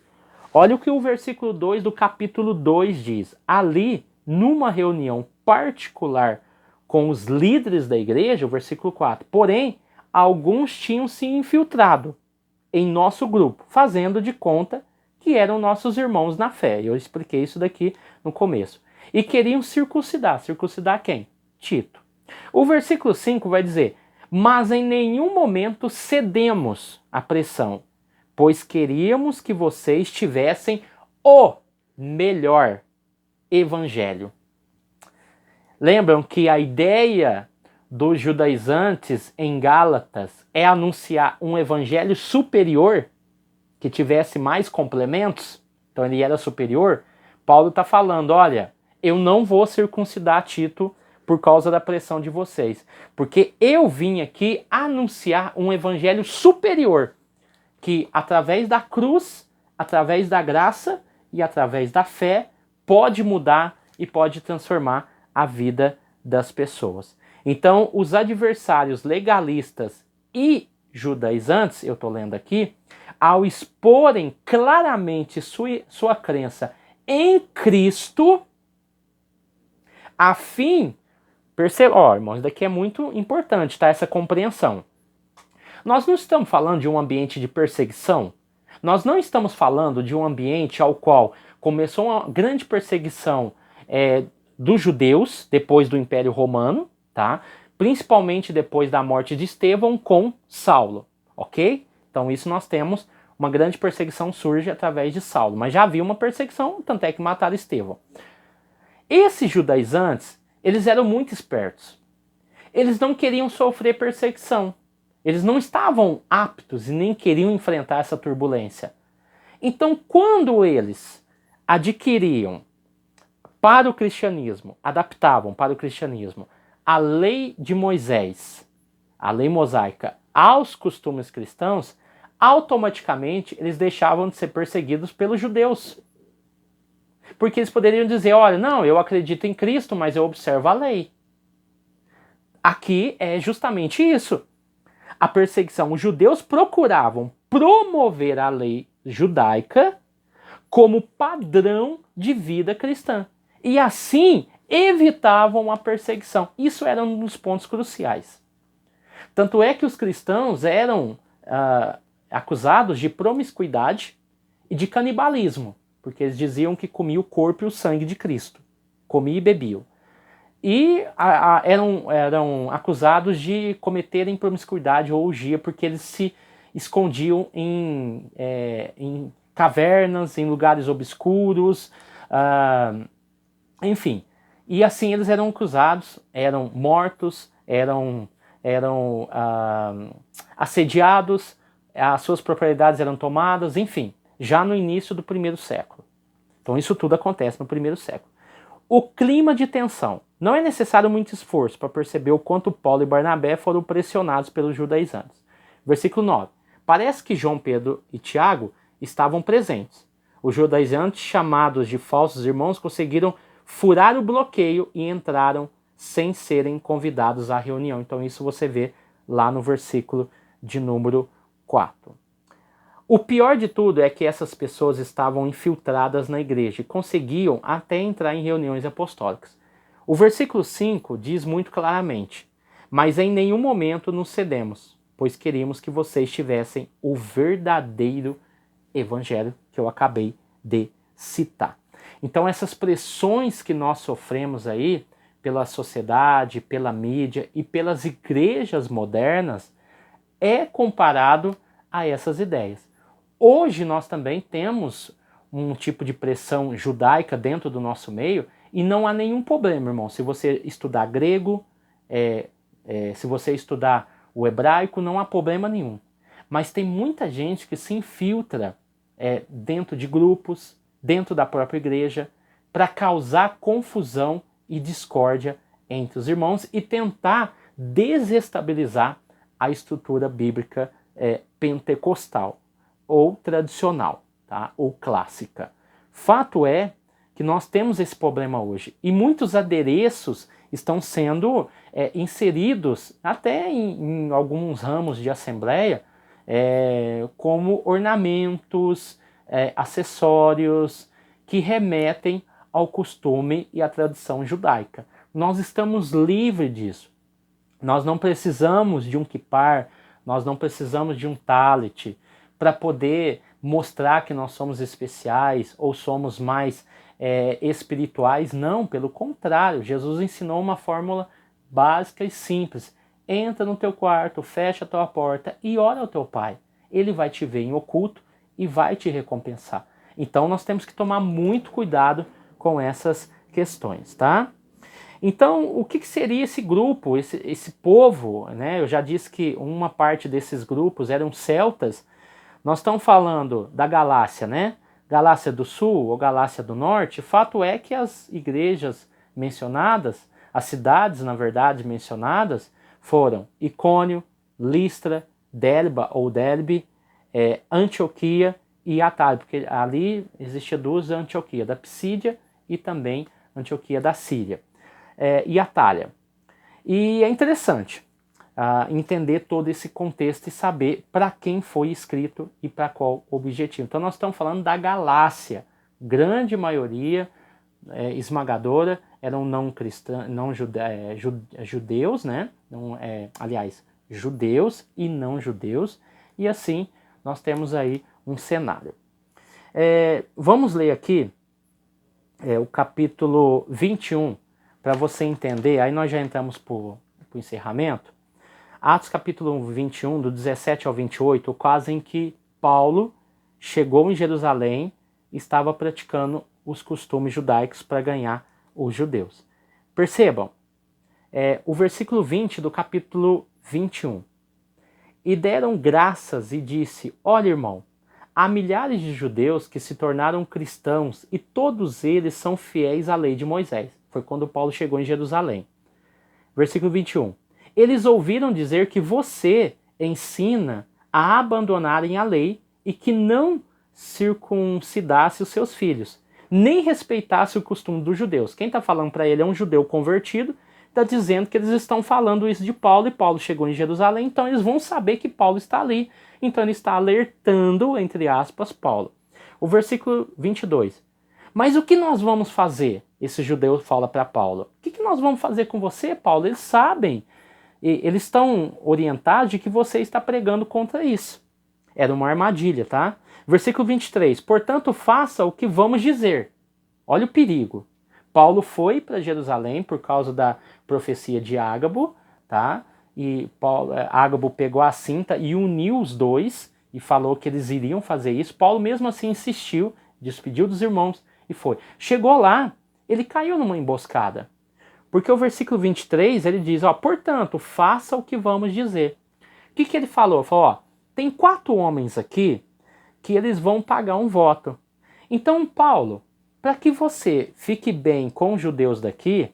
Olha o que o versículo 2 do capítulo 2 diz. Ali, numa reunião particular com os líderes da igreja, o versículo 4, porém, alguns tinham se infiltrado em nosso grupo, fazendo de conta que eram nossos irmãos na fé. Eu expliquei isso daqui no começo. E queriam circuncidar. Circuncidar quem? Tito. O versículo 5 vai dizer, mas em nenhum momento cedemos à pressão, pois queríamos que vocês tivessem o melhor evangelho. Lembram que a ideia dos judaizantes em Gálatas é anunciar um evangelho superior, que tivesse mais complementos? Então ele era superior. Paulo está falando, olha, eu não vou circuncidar Tito por causa da pressão de vocês, porque eu vim aqui anunciar um evangelho superior, que através da cruz, através da graça e através da fé, pode mudar e pode transformar a vida das pessoas. Então, os adversários legalistas e judaizantes, eu estou lendo aqui, ao exporem claramente sua crença em Cristo, a fim, perceba, ó, irmãos, isso daqui é muito importante, tá? Essa compreensão. Nós não estamos falando de um ambiente de perseguição. Nós não estamos falando de um ambiente ao qual começou uma grande perseguição dos judeus depois do Império Romano, tá? Principalmente depois da morte de Estevão com Saulo, ok? Então isso nós temos, uma grande perseguição surge através de Saulo, mas já havia uma perseguição, tanto é que mataram Estevão. Esses judaizantes, eles eram muito espertos. Eles não queriam sofrer perseguição. Eles não estavam aptos e nem queriam enfrentar essa turbulência. Então, quando eles adquiriam para o cristianismo, adaptavam para o cristianismo a lei de Moisés, a lei mosaica, aos costumes cristãos, automaticamente eles deixavam de ser perseguidos pelos judeus. Porque eles poderiam dizer, olha, não, eu acredito em Cristo, mas eu observo a lei. Aqui é justamente isso. A perseguição, os judeus procuravam promover a lei judaica como padrão de vida cristã. E assim evitavam a perseguição. Isso era um dos pontos cruciais. Tanto é que os cristãos eram acusados de promiscuidade e de canibalismo, porque eles diziam que comiam o corpo e o sangue de Cristo. Comiam e bebiam. E eram acusados de cometerem promiscuidade ou orgia, porque eles se escondiam em cavernas, em lugares obscuros, enfim. E assim eles eram acusados, eram mortos, eram assediados, as suas propriedades eram tomadas, enfim, já no início do primeiro século. Então isso tudo acontece no primeiro século. O clima de tensão. Não é necessário muito esforço para perceber o quanto Paulo e Barnabé foram pressionados pelos judaizantes. Versículo 9. Parece que João, Pedro e Tiago estavam presentes. Os judaizantes, chamados de falsos irmãos, conseguiram furar o bloqueio e entraram sem serem convidados à reunião. Então isso você vê lá no versículo de número 4. O pior de tudo é que essas pessoas estavam infiltradas na igreja e conseguiam até entrar em reuniões apostólicas. O versículo 5 diz muito claramente: mas em nenhum momento nos cedemos, pois queríamos que vocês tivessem o verdadeiro evangelho que eu acabei de citar. Então essas pressões que nós sofremos aí pela sociedade, pela mídia e pelas igrejas modernas é comparado a essas ideias. Hoje nós também temos um tipo de pressão judaica dentro do nosso meio e não há nenhum problema, irmão. Se você estudar grego, se você estudar o hebraico, não há problema nenhum. Mas tem muita gente que se infiltra dentro de grupos, dentro da própria igreja, para causar confusão e discórdia entre os irmãos e tentar desestabilizar a estrutura bíblica pentecostal ou tradicional, tá? Ou clássica. Fato é que nós temos esse problema hoje e muitos adereços estão sendo inseridos até em alguns ramos de assembleia como ornamentos, acessórios que remetem ao costume e à tradição judaica. Nós estamos livres disso. Nós não precisamos de um kippar, nós não precisamos de um talit para poder mostrar que nós somos especiais ou somos mais espirituais. Não, pelo contrário, Jesus ensinou uma fórmula básica e simples. Entra no teu quarto, fecha a tua porta e ora ao teu Pai. Ele vai te ver em oculto e vai te recompensar. Então nós temos que tomar muito cuidado com essas questões, tá? Então, o que seria esse grupo, esse povo, né? Eu já disse que uma parte desses grupos eram celtas. Nós estamos falando da Galácia, né? Galácia do Sul ou Galácia do Norte. Fato é que as igrejas mencionadas, as cidades, na verdade, mencionadas, foram Icônio, Listra, Derbe, Antioquia e Atalho, porque ali existia duas Antioquia, da Psídia e também Antioquia da Síria. E Atalha. E é interessante entender todo esse contexto e saber para quem foi escrito e para qual objetivo. Então nós estamos falando da Galácia, grande maioria esmagadora eram judeus, né? Aliás, judeus e não judeus, e assim nós temos aí um cenário. Vamos ler aqui o capítulo 21, para você entender, aí nós já entramos para o encerramento. Atos capítulo 21, do 17 ao 28, o caso em que Paulo chegou em Jerusalém e estava praticando os costumes judaicos para ganhar os judeus. Percebam, o versículo 20 do capítulo 21. E deram graças e disse: olha, irmão, há milhares de judeus que se tornaram cristãos e todos eles são fiéis à lei de Moisés. Foi quando Paulo chegou em Jerusalém. Versículo 21. Eles ouviram dizer que você ensina a abandonarem a lei e que não circuncidasse os seus filhos, nem respeitasse o costume dos judeus. Quem está falando para ele é um judeu convertido está dizendo que eles estão falando isso de Paulo, e Paulo chegou em Jerusalém, então eles vão saber que Paulo está ali. Então ele está alertando, entre aspas, Paulo. O versículo 22. Mas o que nós vamos fazer? Esse judeu fala para Paulo. O que nós vamos fazer com você, Paulo? Eles sabem, eles estão orientados de que você está pregando contra isso. Era uma armadilha, tá? Versículo 23. Portanto, faça o que vamos dizer. Olha o perigo. Paulo foi para Jerusalém por causa da profecia de Ágabo, tá? E Ágabo pegou a cinta e uniu os dois e falou que eles iriam fazer isso. Paulo mesmo assim insistiu, despediu dos irmãos e foi. Chegou lá, ele caiu numa emboscada. Porque o versículo 23, ele diz, ó, portanto, faça o que vamos dizer. O que ele falou? Ele falou, ó, tem 4 homens aqui que eles vão pagar um voto. Então, Paulo, para que você fique bem com os judeus daqui,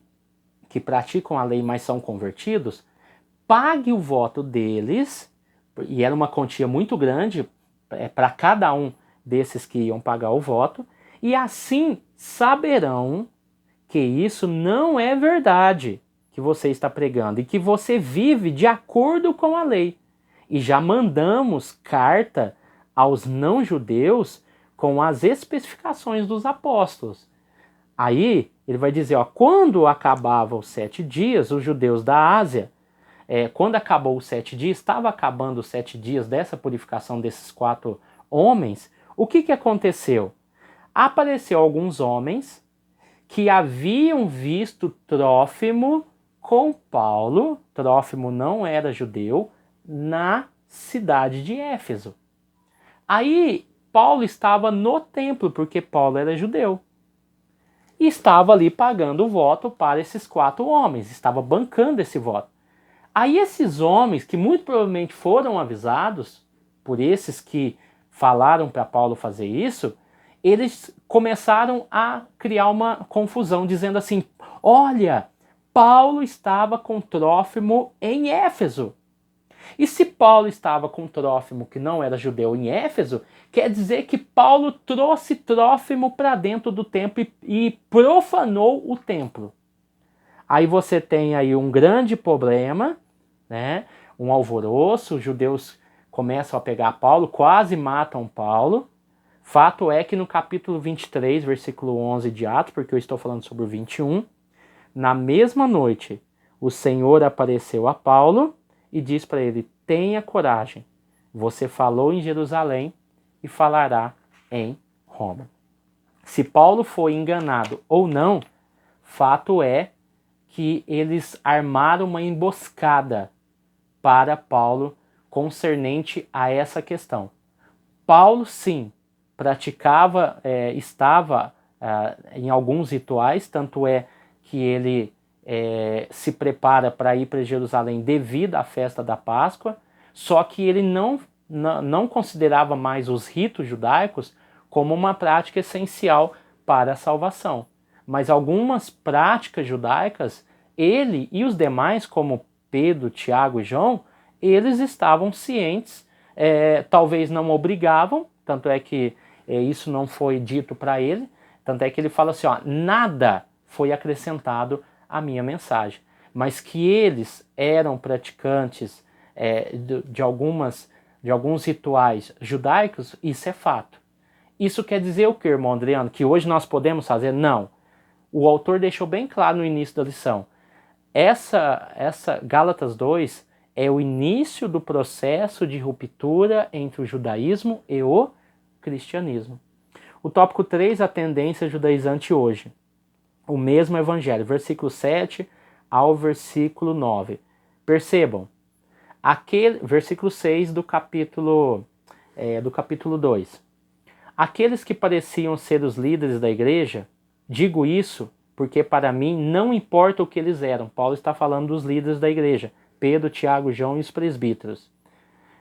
que praticam a lei, mas são convertidos, pague o voto deles, e era uma quantia muito grande para cada um desses que iam pagar o voto, e assim saberão que isso não é verdade que você está pregando, e que você vive de acordo com a lei. E já mandamos carta aos não-judeus com as especificações dos apóstolos. Aí ele vai dizer, ó, quando acabavam os 7 dias, os judeus da Ásia, quando acabou os 7 dias, estava acabando os 7 dias dessa purificação desses 4 homens, o que aconteceu? Apareceu alguns homens que haviam visto Trófimo com Paulo, Trófimo não era judeu, na cidade de Éfeso. Aí Paulo estava no templo, porque Paulo era judeu. E estava ali pagando o voto para esses 4 homens, estava bancando esse voto. Aí esses homens, que muito provavelmente foram avisados por esses que falaram para Paulo fazer isso, eles começaram a criar uma confusão, dizendo assim, olha, Paulo estava com Trófimo em Éfeso. E se Paulo estava com Trófimo, que não era judeu, em Éfeso, quer dizer que Paulo trouxe Trófimo para dentro do templo e profanou o templo. Aí você tem aí um grande problema, né? Um alvoroço, os judeus começam a pegar Paulo, quase matam Paulo. Fato é que no capítulo 23, versículo 11 de Atos, porque eu estou falando sobre o 21, na mesma noite, o Senhor apareceu a Paulo e diz para ele, tenha coragem, você falou em Jerusalém e falará em Roma. Se Paulo foi enganado ou não, fato é que eles armaram uma emboscada para Paulo concernente a essa questão. Paulo, sim, praticava, estava em alguns rituais, tanto é que ele se prepara para ir para Jerusalém devido à festa da Páscoa, só que ele não considerava mais os ritos judaicos como uma prática essencial para a salvação. Mas algumas práticas judaicas, ele e os demais, como Pedro, Tiago e João, eles estavam cientes, talvez não obrigavam, tanto é que isso não foi dito para ele, tanto é que ele fala assim, ó, nada foi acrescentado à minha mensagem, mas que eles eram praticantes de alguns rituais judaicos, isso é fato. Isso quer dizer o que, irmão Adriano? Que hoje nós podemos fazer? Não. O autor deixou bem claro no início da lição. Essa Gálatas 2 é o início do processo de ruptura entre o judaísmo e o cristianismo. O tópico 3, a tendência judaizante hoje. O mesmo evangelho, versículo 7 ao versículo 9. Percebam, versículo 6 do capítulo 2. Aqueles que pareciam ser os líderes da igreja, digo isso porque para mim não importa o que eles eram. Paulo está falando dos líderes da igreja, Pedro, Tiago, João e os presbíteros.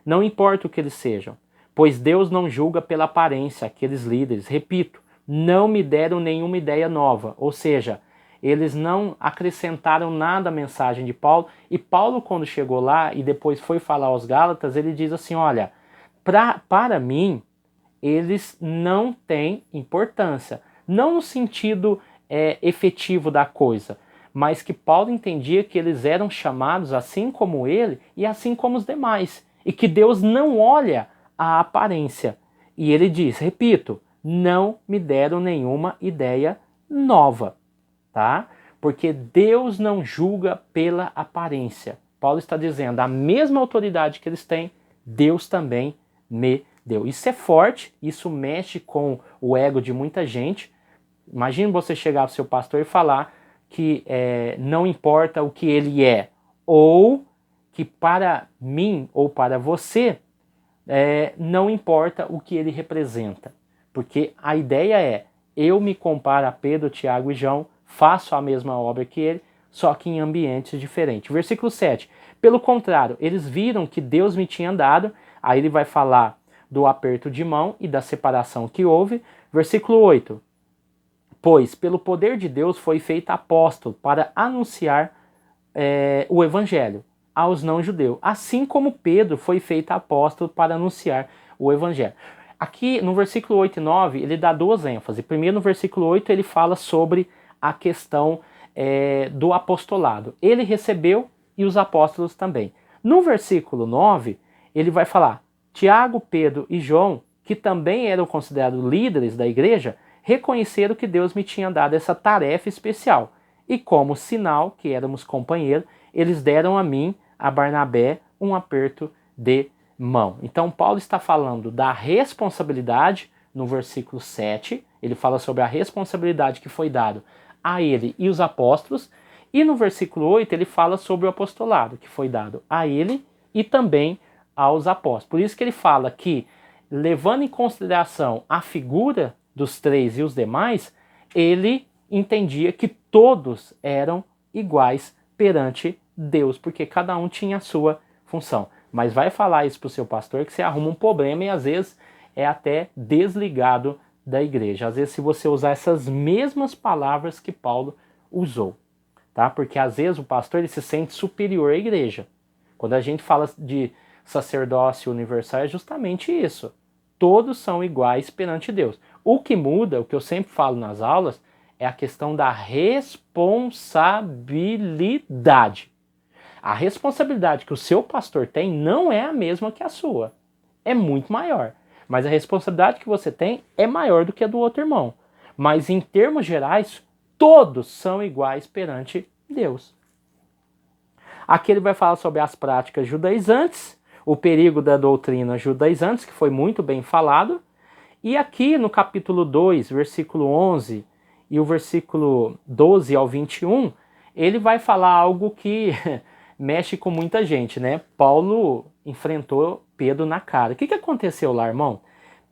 Não importa o que eles sejam, pois Deus não julga pela aparência aqueles líderes. Repito, não me deram nenhuma ideia nova, ou seja, eles não acrescentaram nada à mensagem de Paulo, e Paulo, quando chegou lá e depois foi falar aos Gálatas, ele diz assim, olha, para mim, eles não têm importância, não no sentido efetivo da coisa, mas que Paulo entendia que eles eram chamados assim como ele e assim como os demais, e que Deus não olha a aparência. E ele diz, repito, não me deram nenhuma ideia nova, tá? Porque Deus não julga pela aparência. Paulo está dizendo, a mesma autoridade que eles têm, Deus também me deu. Isso é forte, isso mexe com o ego de muita gente. Imagine você chegar ao seu pastor e falar que não importa o que ele é, ou que para mim ou para você não importa o que ele representa. Porque a ideia é, eu me comparo a Pedro, Tiago e João, faço a mesma obra que ele, só que em ambientes diferentes. Versículo 7. Pelo contrário, eles viram que Deus me tinha dado, aí ele vai falar do aperto de mão e da separação que houve. Versículo 8. Pois, pelo poder de Deus foi feito apóstolo para anunciar o evangelho aos não-judeus, assim como Pedro foi feito apóstolo para anunciar o evangelho. Aqui no versículo 8 e 9 ele dá duas ênfases. Primeiro no versículo 8 ele fala sobre a questão do apostolado. Ele recebeu e os apóstolos também. No versículo 9 ele vai falar, Tiago, Pedro e João, que também eram considerados líderes da igreja, reconheceram que Deus me tinha dado essa tarefa especial. E como sinal que éramos companheiros, eles deram a mim, a Barnabé, um aperto de mão. Então Paulo está falando da responsabilidade no versículo 7, ele fala sobre a responsabilidade que foi dada a ele e os apóstolos, e no versículo 8 ele fala sobre o apostolado que foi dado a ele e também aos apóstolos. Por isso que ele fala que, levando em consideração a figura dos três e os demais, ele entendia que todos eram iguais perante Deus, porque cada um tinha a sua função. Mas vai falar isso para o seu pastor que você arruma um problema e às vezes é até desligado da igreja. Às vezes se você usar essas mesmas palavras que Paulo usou, tá? Porque às vezes o pastor ele se sente superior à igreja. Quando a gente fala de sacerdócio universal é justamente isso. Todos são iguais perante Deus. O que muda, o que eu sempre falo nas aulas, é a questão da responsabilidade. A responsabilidade que o seu pastor tem não é a mesma que a sua. É muito maior. Mas a responsabilidade que você tem é maior do que a do outro irmão. Mas em termos gerais, todos são iguais perante Deus. Aqui ele vai falar sobre as práticas judaizantes, o perigo da doutrina judaizante, que foi muito bem falado. E aqui no capítulo 2, versículo 11 e o versículo 12 ao 21, ele vai falar algo que mexe com muita gente, né? Paulo enfrentou Pedro na cara. O que aconteceu lá, irmão?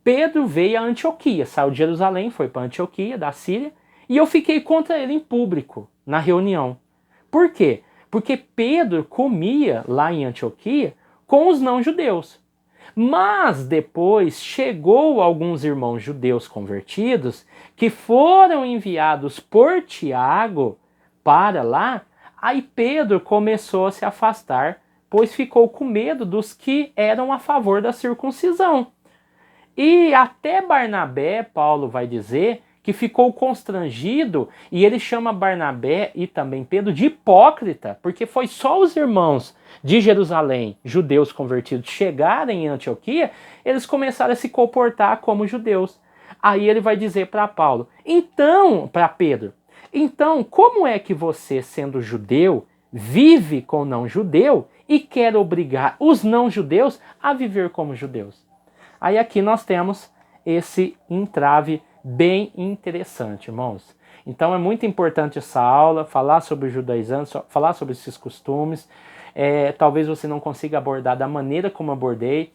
Pedro veio a Antioquia, saiu de Jerusalém, foi para Antioquia, da Síria, e eu fiquei contra ele em público, na reunião. Por quê? Porque Pedro comia lá em Antioquia com os não-judeus. Mas depois chegou alguns irmãos judeus convertidos que foram enviados por Tiago para lá. Aí Pedro começou a se afastar, pois ficou com medo dos que eram a favor da circuncisão. E até Barnabé, Paulo vai dizer, que ficou constrangido, e ele chama Barnabé e também Pedro de hipócrita, porque foi só os irmãos de Jerusalém, judeus convertidos, chegarem em Antioquia, eles começaram a se comportar como judeus. Aí ele vai dizer para Paulo, então, para Pedro, então como é que você, sendo judeu, vive com não-judeu e quer obrigar os não-judeus a viver como judeus? Aí aqui nós temos esse entrave bem interessante, irmãos. Então é muito importante essa aula, falar sobre os judaizantes, falar sobre esses costumes. Talvez você não consiga abordar da maneira como abordei,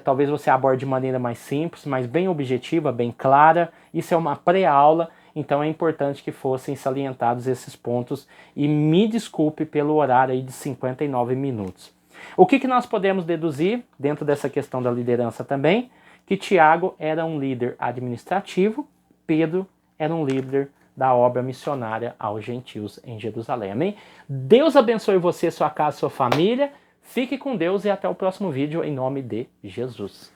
talvez você aborde de maneira mais simples, mas bem objetiva, bem clara. Isso é uma pré-aula, então é importante que fossem salientados esses pontos. E me desculpe pelo horário aí de 59 minutos. O que nós podemos deduzir dentro dessa questão da liderança também? Que Tiago era um líder administrativo, Pedro era um líder da obra missionária aos gentios em Jerusalém. Amém? Deus abençoe você, sua casa, sua família. Fique com Deus e até o próximo vídeo em nome de Jesus.